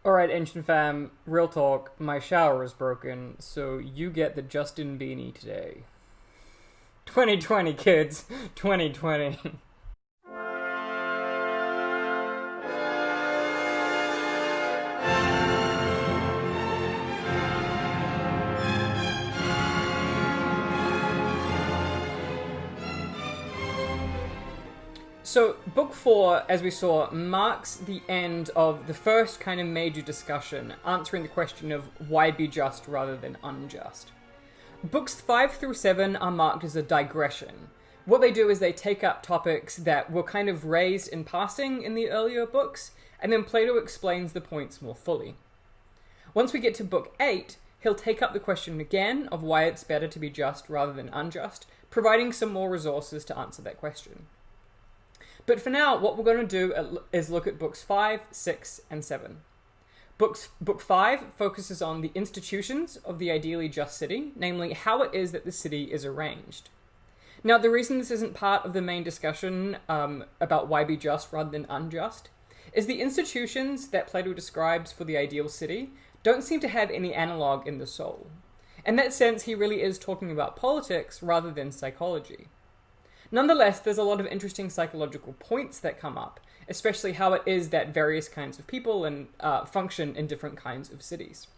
Alright, Ancient Fam, real talk, my shower is broken, so you get the Justin Beanie today. 2020, kids. 2020. So, Book 4, as we saw, marks the end of the first kind of major discussion, answering the question of why be just rather than unjust. Books 5 through 7 are marked as a digression. What they do is they take up topics that were kind of raised in passing in the earlier books, and then Plato explains the points more fully. Once we get to Book 8, he'll take up the question again of why it's better to be just rather than unjust, providing some more resources to answer that question. But for now, what we're going to do is look at books 5, 6, and 7. Book 5 focuses on the institutions of the ideally just city, namely how it is that the city is arranged. Now, the reason this isn't part of the main discussion about why be just rather than unjust is the institutions that Plato describes for the ideal city don't seem to have any analog in the soul. In that sense, he really is talking about politics rather than psychology. Nonetheless, there's a lot of interesting psychological points that come up, especially how it is that various kinds of people function in different kinds of cities.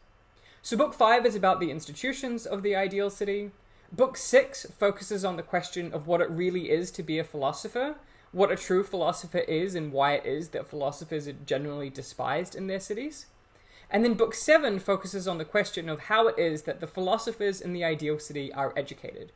So Book 5 is about the institutions of the ideal city. Book 6 focuses on the question of what it really is to be a philosopher, what a true philosopher is, and why it is that philosophers are generally despised in their cities. And then Book 7 focuses on the question of how it is that the philosophers in the ideal city are educated.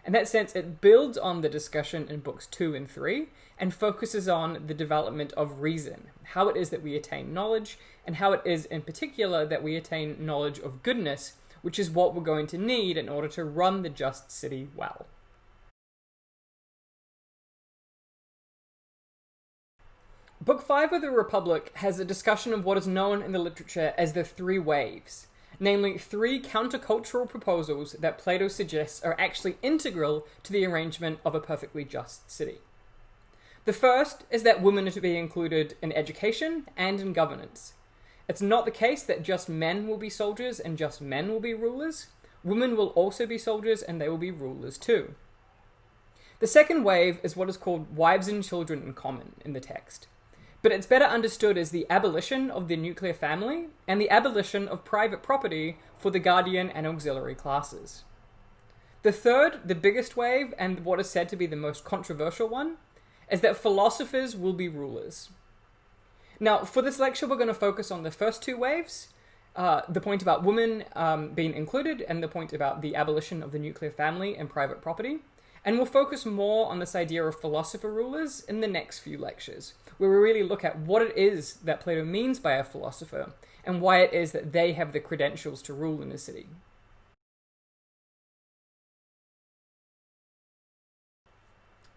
In that sense, it builds on the discussion in books 2 and 3 and focuses on the development of reason, how it is that we attain knowledge, and how it is in particular that we attain knowledge of goodness, which is what we're going to need in order to run the just city well. Book 5 of the Republic has a discussion of what is known in the literature as the three waves. Namely, 3 countercultural proposals that Plato suggests are actually integral to the arrangement of a perfectly just city. The first is that women are to be included in education and in governance. It's not the case that just men will be soldiers and just men will be rulers. Women will also be soldiers and they will be rulers too. The second wave is what is called wives and children in common in the text. But it's better understood as the abolition of the nuclear family and the abolition of private property for the guardian and auxiliary classes. The third, the biggest wave, and what is said to be the most controversial one, is that philosophers will be rulers. Now, for this lecture, we're going to focus on the first 2 waves, the point about women being included and the point about the abolition of the nuclear family and private property. And we'll focus more on this idea of philosopher rulers in the next few lectures, where we really look at what it is that Plato means by a philosopher and why it is that they have the credentials to rule in a city.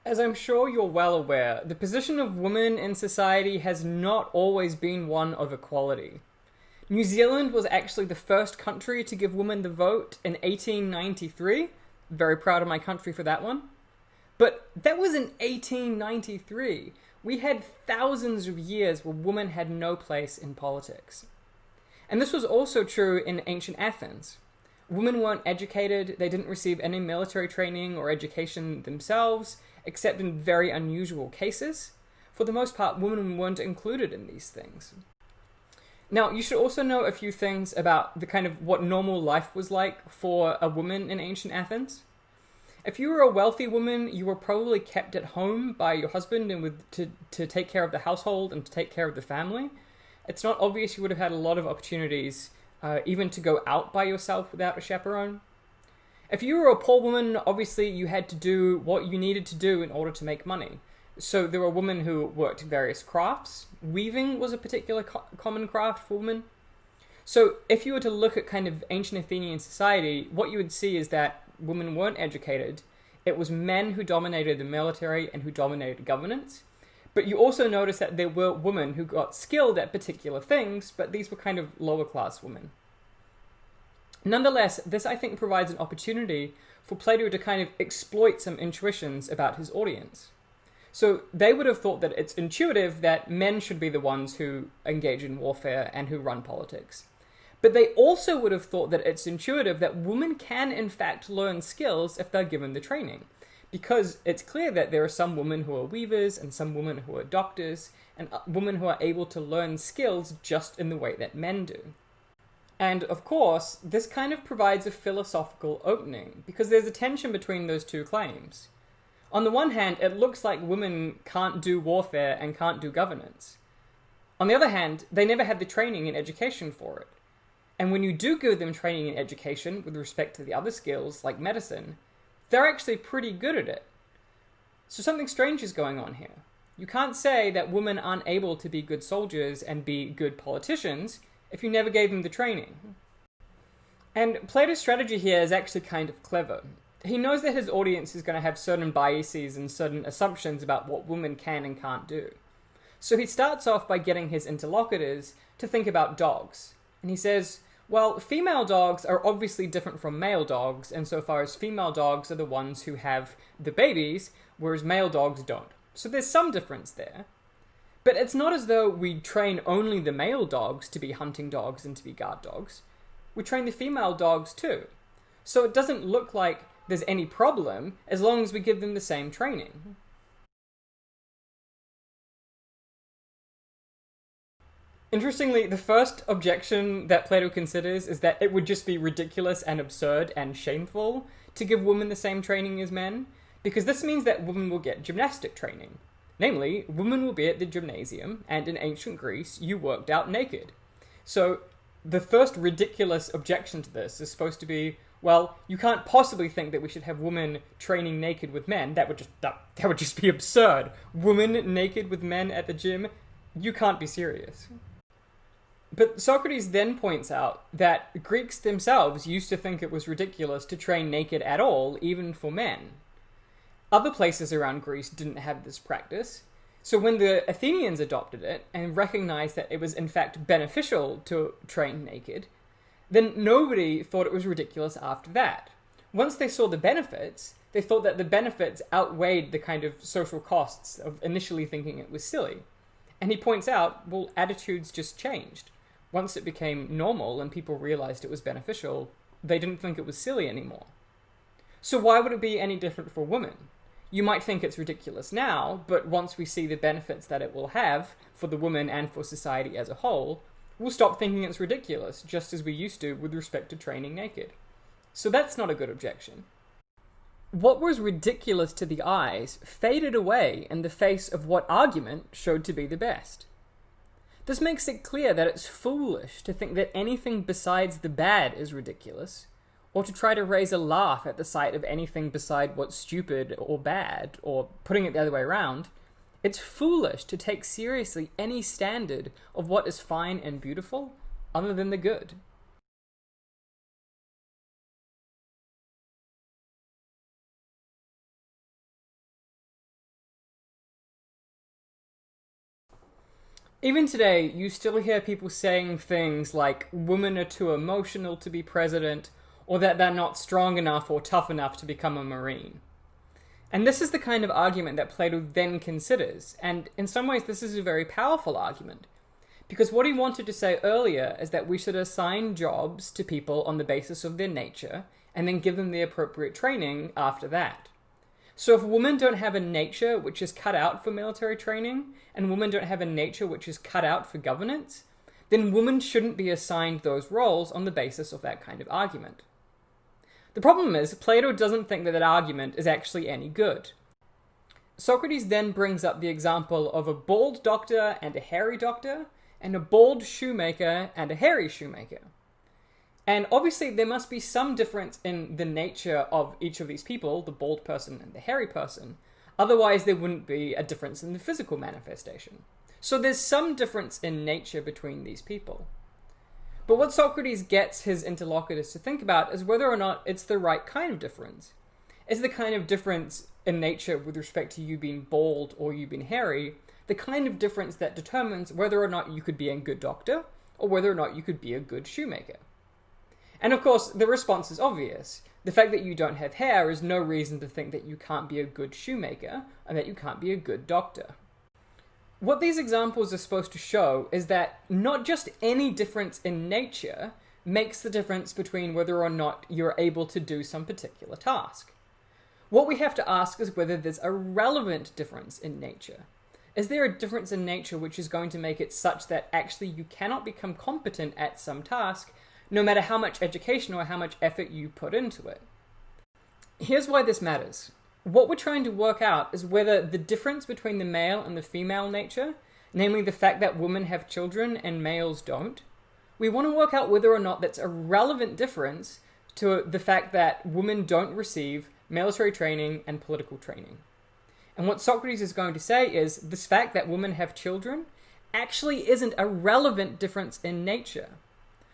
As I'm sure you're well aware, the position of women in society has not always been one of equality. New Zealand was actually the first country to give women the vote in 1893. Very proud of my country for that one. But that was in 1893. We had thousands of years where women had no place in politics. And this was also true in ancient Athens. Women weren't educated, they didn't receive any military training or education themselves, except in very unusual cases. For the most part, women weren't included in these things. Now, you should also know a few things about the kind of what normal life was like for a woman in ancient Athens. If you were a wealthy woman, you were probably kept at home by your husband and to take care of the household and to take care of the family. It's not obvious you would have had a lot of opportunities even to go out by yourself without a chaperone. If you were a poor woman, obviously you had to do what you needed to do in order to make money. So there were women who worked various crafts. Weaving was a particular common craft for women. So if you were to look at kind of ancient Athenian society, what you would see is that women weren't educated. It was men who dominated the military and who dominated governance. But you also notice that there were women who got skilled at particular things, but these were kind of lower class women. Nonetheless, this I think provides an opportunity for Plato to kind of exploit some intuitions about his audience. So they would have thought that it's intuitive that men should be the ones who engage in warfare and who run politics. But they also would have thought that it's intuitive that women can in fact learn skills if they're given the training. Because it's clear that there are some women who are weavers and some women who are doctors and women who are able to learn skills just in the way that men do. And of course, this kind of provides a philosophical opening because there's a tension between those two claims. On the one hand, it looks like women can't do warfare and can't do governance. On the other hand, they never had the training and education for it. And when you do give them training and education with respect to the other skills, like medicine, they're actually pretty good at it. So something strange is going on here. You can't say that women aren't able to be good soldiers and be good politicians if you never gave them the training. And Plato's strategy here is actually kind of clever. He knows that his audience is going to have certain biases and certain assumptions about what women can and can't do. So he starts off by getting his interlocutors to think about dogs. And he says, well, female dogs are obviously different from male dogs, insofar as female dogs are the ones who have the babies, whereas male dogs don't. So there's some difference there. But it's not as though we train only the male dogs to be hunting dogs and to be guard dogs. We train the female dogs too. So it doesn't look like there's any problem as long as we give them the same training. Interestingly, the first objection that Plato considers is that it would just be ridiculous and absurd and shameful to give women the same training as men, because this means that women will get gymnastic training. Namely, women will be at the gymnasium, and in ancient Greece, you worked out naked. So the first ridiculous objection to this is supposed to be, well, you can't possibly think that we should have women training naked with men. That would just be absurd. Women naked with men at the gym? You can't be serious. But Socrates then points out that Greeks themselves used to think it was ridiculous to train naked at all, even for men. Other places around Greece didn't have this practice, so when the Athenians adopted it and recognized that it was in fact beneficial to train naked, then nobody thought it was ridiculous after that. Once they saw the benefits, they thought that the benefits outweighed the kind of social costs of initially thinking it was silly. And he points out, well, attitudes just changed. Once it became normal and people realized it was beneficial, they didn't think it was silly anymore. So why would it be any different for women? You might think it's ridiculous now, but once we see the benefits that it will have for the woman and for society as a whole, we'll stop thinking it's ridiculous, just as we used to with respect to training naked. So that's not a good objection. What was ridiculous to the eyes faded away in the face of what argument showed to be the best. This makes it clear that it's foolish to think that anything besides the bad is ridiculous, or to try to raise a laugh at the sight of anything beside what's stupid or bad, or putting it the other way around. It's foolish to take seriously any standard of what is fine and beautiful other than the good. Even today, you still hear people saying things like women are too emotional to be president, or that they're not strong enough or tough enough to become a Marine. And this is the kind of argument that Plato then considers, and in some ways this is a very powerful argument. Because what he wanted to say earlier is that we should assign jobs to people on the basis of their nature, and then give them the appropriate training after that. So if women don't have a nature which is cut out for military training, and women don't have a nature which is cut out for governance, then women shouldn't be assigned those roles on the basis of that kind of argument. The problem is, Plato doesn't think that that argument is actually any good. Socrates then brings up the example of a bald doctor and a hairy doctor, and a bald shoemaker and a hairy shoemaker. And obviously there must be some difference in the nature of each of these people, the bald person and the hairy person. Otherwise there wouldn't be a difference in the physical manifestation. So there's some difference in nature between these people. But what Socrates gets his interlocutors to think about is whether or not it's the right kind of difference. Is the kind of difference in nature with respect to you being bald or you being hairy the kind of difference that determines whether or not you could be a good doctor or whether or not you could be a good shoemaker? And of course, the response is obvious. The fact that you don't have hair is no reason to think that you can't be a good shoemaker and that you can't be a good doctor. What these examples are supposed to show is that not just any difference in nature makes the difference between whether or not you're able to do some particular task. What we have to ask is whether there's a relevant difference in nature. Is there a difference in nature which is going to make it such that actually you cannot become competent at some task, no matter how much education or how much effort you put into it? Here's why this matters. What we're trying to work out is whether the difference between the male and the female nature, namely the fact that women have children and males don't, we want to work out whether or not that's a relevant difference to the fact that women don't receive military training and political training. And what Socrates is going to say is this fact that women have children actually isn't a relevant difference in nature.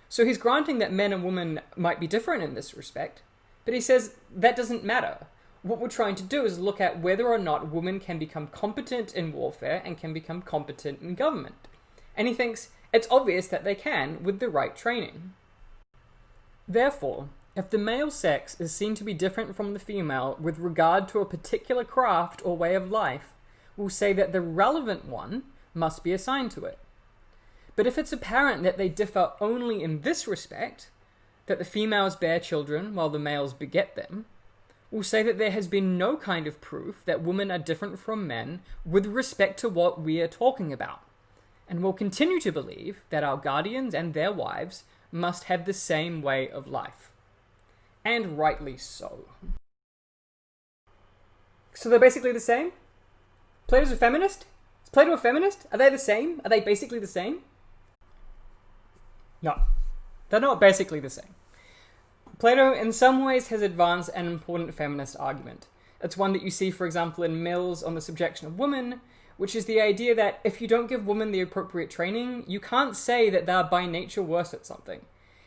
So he's granting that men and women might be different in this respect, but he says that doesn't matter. What we're trying to do is look at whether or not women can become competent in warfare and can become competent in government. And he thinks it's obvious that they can with the right training. Therefore, if the male sex is seen to be different from the female with regard to a particular craft or way of life, we'll say that the relevant one must be assigned to it. But if it's apparent that they differ only in this respect, that the females bear children while the males beget them, we'll say that there has been no kind of proof that women are different from men with respect to what we are talking about. And we'll continue to believe that our guardians and their wives must have the same way of life. And rightly so. So they're basically the same? Plato's a feminist? Is Plato a feminist? Are they the same? Are they basically the same? No. They're not basically the same. Plato, in some ways, has advanced an important feminist argument. It's one that you see, for example, in Mills on the subjection of women, which is the idea that if you don't give women the appropriate training, you can't say that they're by nature worse at something.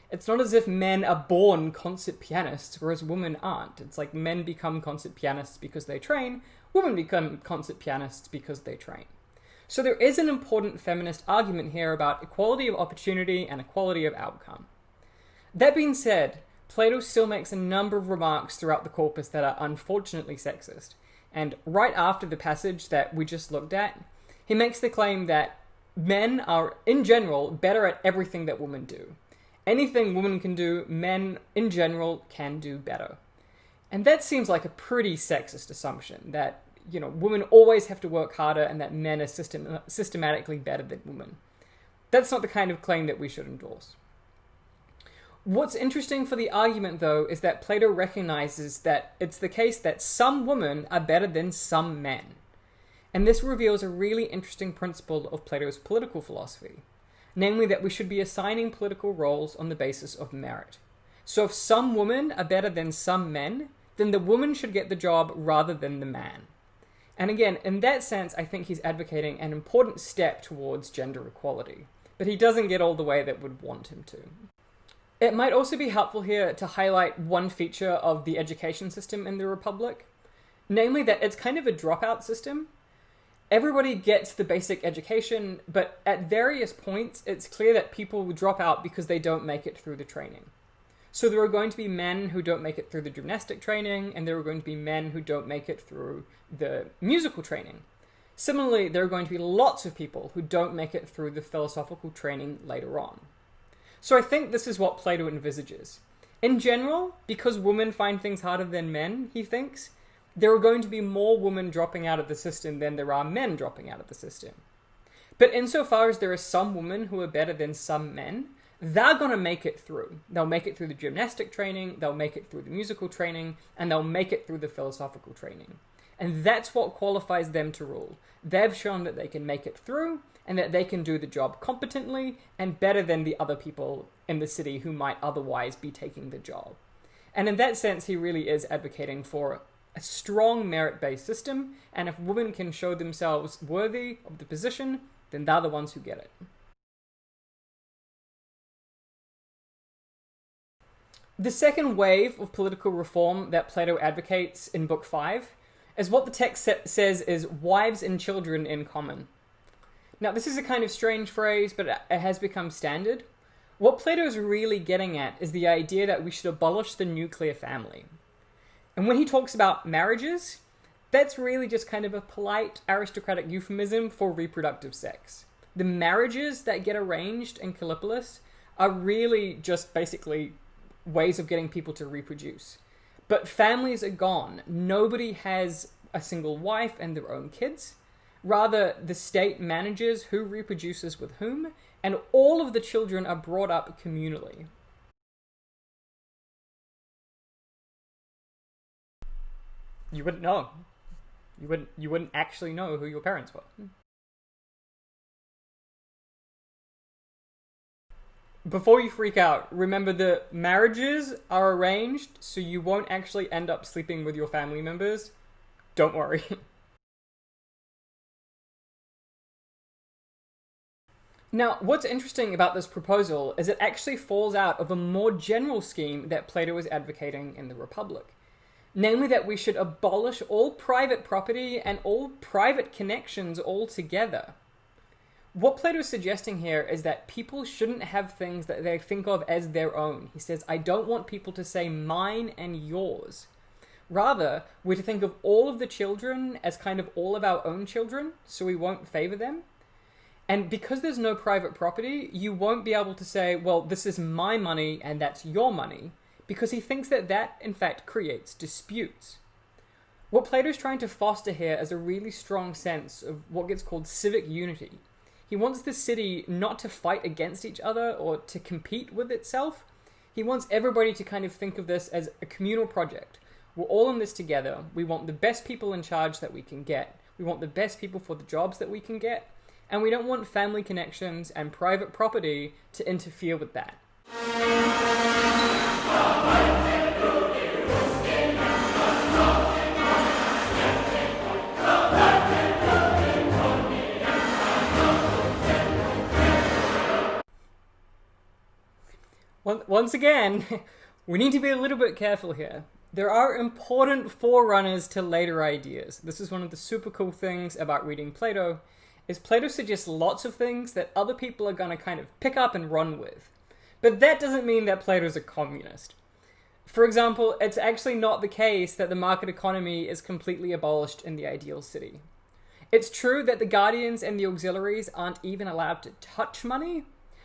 It's not as if men are born concert pianists, whereas women aren't. It's like men become concert pianists because they train, women become concert pianists because they train. So there is an important feminist argument here about equality of opportunity and equality of outcome. That being said, Plato still makes a number of remarks throughout the corpus that are unfortunately sexist. And right after the passage that we just looked at, he makes the claim that men are, in general, better at everything that women do. Anything women can do, men, in general, can do better. And that seems like a pretty sexist assumption, that, women always have to work harder and that men are systematically better than women. That's not the kind of claim that we should endorse. What's interesting for the argument, though, is that Plato recognizes that it's the case that some women are better than some men. And this reveals a really interesting principle of Plato's political philosophy, namely that we should be assigning political roles on the basis of merit. So if some women are better than some men, then the woman should get the job rather than the man. And again, in that sense, I think he's advocating an important step towards gender equality, but he doesn't get all the way that would want him to. It might also be helpful here to highlight one feature of the education system in the Republic, namely that it's kind of a dropout system. Everybody gets the basic education, but at various points, it's clear that people will drop out because they don't make it through the training. So there are going to be men who don't make it through the gymnastic training, and there are going to be men who don't make it through the musical training. Similarly, there are going to be lots of people who don't make it through the philosophical training later on. So I think this is what Plato envisages. In general, because women find things harder than men, he thinks, there are going to be more women dropping out of the system than there are men dropping out of the system. But insofar as there are some women who are better than some men, they're going to make it through. They'll make it through the gymnastic training, they'll make it through the musical training, and they'll make it through the philosophical training. And that's what qualifies them to rule. They've shown that they can make it through, and that they can do the job competently and better than the other people in the city who might otherwise be taking the job. And in that sense, he really is advocating for a strong merit-based system, and if women can show themselves worthy of the position, then they're the ones who get it. The second wave of political reform that Plato advocates in Book 5 is what the text says is wives and children in common. Now, this is a kind of strange phrase, but it has become standard. What Plato is really getting at is the idea that we should abolish the nuclear family. And when he talks about marriages, that's really just kind of a polite aristocratic euphemism for reproductive sex. The marriages that get arranged in Callipolis are really just basically ways of getting people to reproduce. But families are gone. Nobody has a single wife and their own kids. Rather, the state manages who reproduces with whom, and all of the children are brought up communally. You wouldn't know. You wouldn't actually know who your parents were. Before you freak out, remember that marriages are arranged, so you won't actually end up sleeping with your family members. Don't worry. Now, what's interesting about this proposal is it actually falls out of a more general scheme that Plato was advocating in the Republic. Namely that we should abolish all private property and all private connections altogether. What Plato is suggesting here is that people shouldn't have things that they think of as their own. He says, I don't want people to say mine and yours. Rather, we're to think of all of the children as kind of all of our own children, so we won't favor them. And because there's no private property, you won't be able to say, well, this is my money and that's your money, because he thinks that that, in fact, creates disputes. What Plato's trying to foster here is a really strong sense of what gets called civic unity. He wants the city not to fight against each other or to compete with itself. He wants everybody to kind of think of this as a communal project. We're all in this together. We want the best people in charge that we can get. We want the best people for the jobs that we can get. And we don't want family connections and private property to interfere with that. Once again, we need to be a little bit careful here. There are important forerunners to later ideas. This is one of the super cool things about reading Plato, is Plato suggests lots of things that other people are going to kind of pick up and run with. But that doesn't mean that Plato's a communist. For example, it's actually not the case that the market economy is completely abolished in the ideal city. It's true that the guardians and the auxiliaries aren't even allowed to touch money,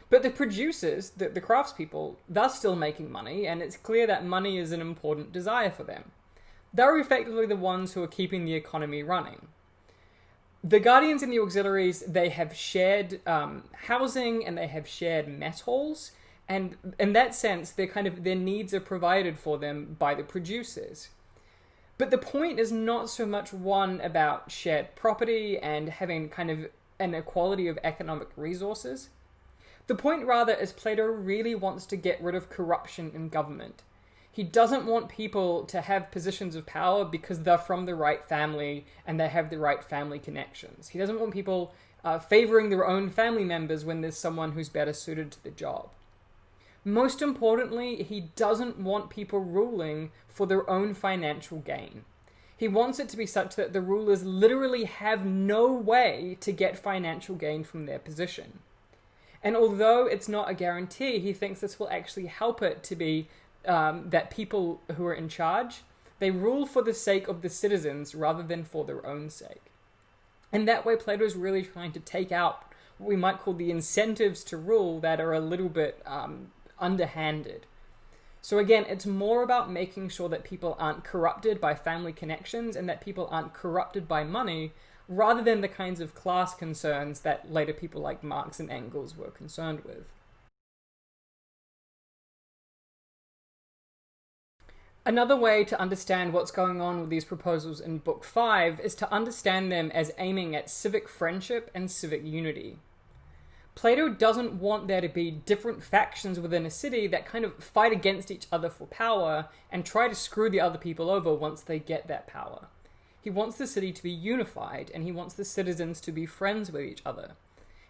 but the producers, the craftspeople, they're still making money, and it's clear that money is an important desire for them. They're effectively the ones who are keeping the economy running. The guardians and the auxiliaries, they have shared housing and they have shared mess halls, and in that sense, their needs are provided for them by the producers. But the point is not so much one about shared property and having kind of an equality of economic resources. The point rather is Plato really wants to get rid of corruption in government. He doesn't want people to have positions of power because they're from the right family and they have the right family connections. He doesn't want people favoring their own family members when there's someone who's better suited to the job. Most importantly, he doesn't want people ruling for their own financial gain. He wants it to be such that the rulers literally have no way to get financial gain from their position. And although it's not a guarantee, he thinks this will actually help it to be that people who are in charge, they rule for the sake of the citizens rather than for their own sake. And that way Plato's really trying to take out what we might call the incentives to rule that are a little bit underhanded. So again, it's more about making sure that people aren't corrupted by family connections and that people aren't corrupted by money, rather than the kinds of class concerns that later people like Marx and Engels were concerned with. Another way to understand what's going on with these proposals in Book 5 is to understand them as aiming at civic friendship and civic unity. Plato doesn't want there to be different factions within a city that kind of fight against each other for power and try to screw the other people over once they get that power. He wants the city to be unified, and he wants the citizens to be friends with each other.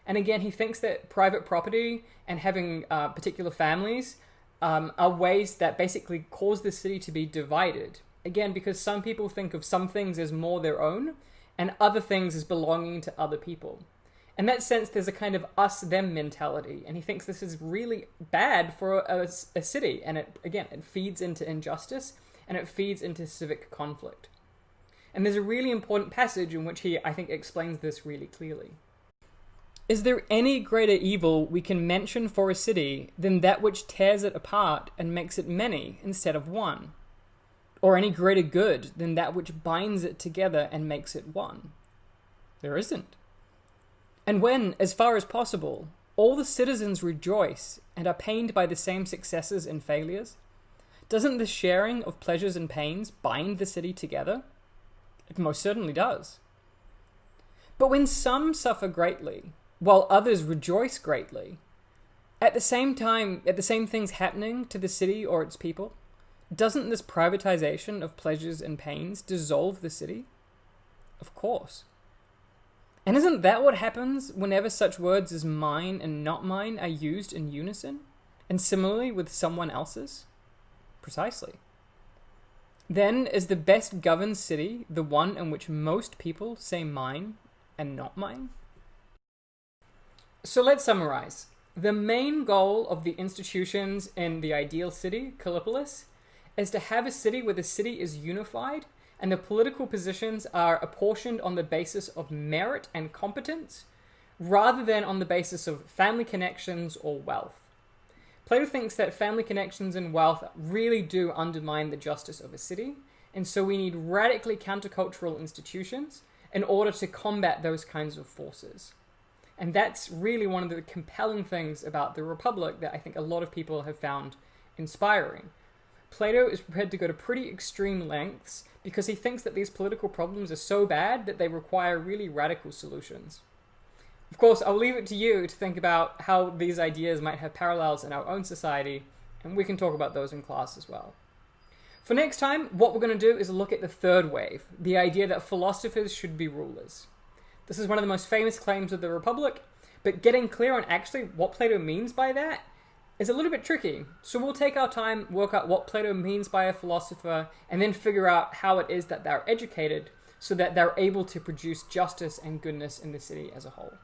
And again, he thinks that private property and having particular families are ways that basically cause the city to be divided. Again, because some people think of some things as more their own, and other things as belonging to other people. In that sense, there's a kind of us-them mentality, and he thinks this is really bad for a city, and it feeds into injustice, and it feeds into civic conflict. And there's a really important passage in which he, I think, explains this really clearly. Is there any greater evil we can mention for a city than that which tears it apart and makes it many instead of one? Or any greater good than that which binds it together and makes it one? There isn't. And when, as far as possible, all the citizens rejoice and are pained by the same successes and failures, doesn't the sharing of pleasures and pains bind the city together? It most certainly does. But when some suffer greatly, while others rejoice greatly, at the same things happening to the city or its people, doesn't this privatization of pleasures and pains dissolve the city? Of course. And isn't that what happens whenever such words as mine and not mine are used in unison? And similarly with someone else's? Precisely. Then is the best governed city the one in which most people say mine and not mine? So let's summarize. The main goal of the institutions in the ideal city, Callipolis, is to have a city where the city is unified and the political positions are apportioned on the basis of merit and competence, rather than on the basis of family connections or wealth. Plato thinks that family connections and wealth really do undermine the justice of a city, and so we need radically countercultural institutions in order to combat those kinds of forces. And that's really one of the compelling things about the Republic that I think a lot of people have found inspiring. Plato is prepared to go to pretty extreme lengths because he thinks that these political problems are so bad that they require really radical solutions. Of course, I'll leave it to you to think about how these ideas might have parallels in our own society, and we can talk about those in class as well. For next time, what we're going to do is look at the third wave, the idea that philosophers should be rulers. This is one of the most famous claims of the Republic, but getting clear on actually what Plato means by that is a little bit tricky. So we'll take our time, work out what Plato means by a philosopher, and then figure out how it is that they're educated so that they're able to produce justice and goodness in the city as a whole.